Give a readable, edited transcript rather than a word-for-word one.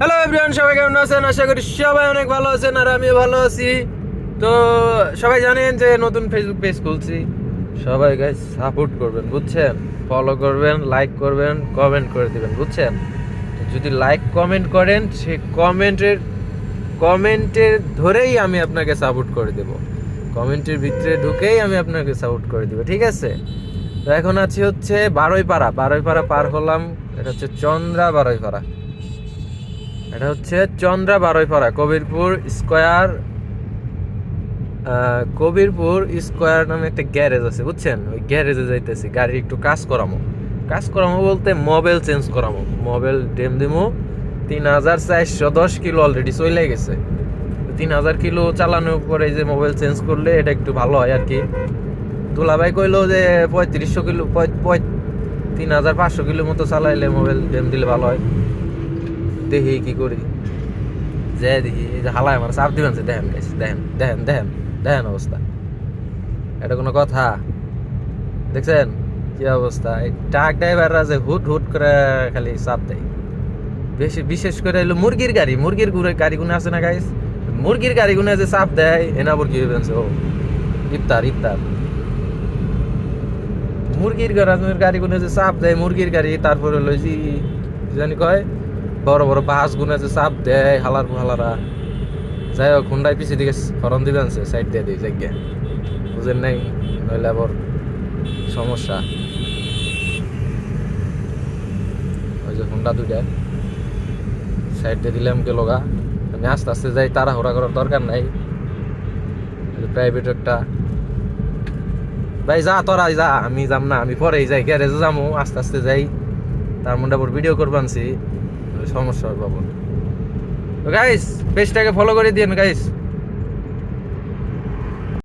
Hello everyone, সবাই কেমন আছেন? আশা করি সবাই অনেক ভালো আছেন আর আমিও ভালো আছি। তো সবাই জানেন যে নতুন ফেসবুক পেজ খুলছি। সবাই গাইস সাপোর্ট করবেন, বুঝছেন? ফলো করবেন, লাইক করবেন, কমেন্ট করে দিবেন, বুঝছেন? তো যদি লাইক কমেন্ট করেন, সেই কমেন্টের ধরেই আমি আপনাকে সাপোর্ট করে দেব। কমেন্টের ভিতরে ঢুকেই আমি আপনাকে সাপোর্ট করে দেব, ঠিক আছে? তো এখন আছি হচ্ছে বারোইপাড়া পার হলাম। এটা হচ্ছে চন্দ্রা বারোইপাড়া। এটা হচ্ছে চন্দ্রা বারোইপাড়া, কবিরপুর স্কোয়ার নামে একটা গ্যারেজ আছে, বুঝছেন? ওই গ্যারেজে যাইতেছি, গাড়ি একটু কাজ করামো বলতে মোবাইল চেঞ্জ করামো। মোবাইল ডেম দিমো 3410 কিলো অলরেডি চলে গেছে। 3000 কিলো চালানোর পরে যে মোবাইল চেঞ্জ করলে এটা একটু ভালো হয় আর কি। দুলাভাই কইলো যে 3500 কিলো 3500 কিলো মতো চালাইলে মোবাইল ডেম দিলে ভালো হয়। দেখি কি করি, যে দেখি এই যে হালায় আমার চাপ দিবেন, দেখেন গাইস, দেখেন অবস্থা। এটা কোনো কথা? দেখছেন কি অবস্থা? এই ট্রাক ড্রাইভাররা যে হুট হুট করে খালি চাপ দেয়। বিশেষ করে হলো মুরগির গাড়ি গুনে আছে না গাইস, মুরগির গাড়ি গুনে যে চাপ দেয় এনাবর কি হইবেন? ও ইফতার মুরগির গাড়ি গুনে যে চাপ দেয়, মুরগির গাড়ি। তারপরে হলো যে জানি কয় বড় বড় বাস গুনে যে চাপ দেয় হালারা। যাই হোক, হুন্ডাই পিছিয়ে দিকে হরন দিবেন, সাইড দিয়ে দিই জায়গা, বুঝেন নাই? নইলে আবার সমস্যা। ওই যে হুন্ডা দুইটা সাইড দিয়ে দিলাম গেলোগা। আমি আস্তে আস্তে যাই, তাড়াহুড়া করার দরকার নাই। প্রাইভেট একটা ভাই, যা তোরা যা, আমি যাম না, আমি পরেই যাই, গ্যারেজে যাবো, আস্তে আস্তে যাই। তার মধ্যে আবার ভিডিও করবানছি, সমস্যা হবে বাবু। গাইস পেজটাকে ফলো করে দিন গাইস।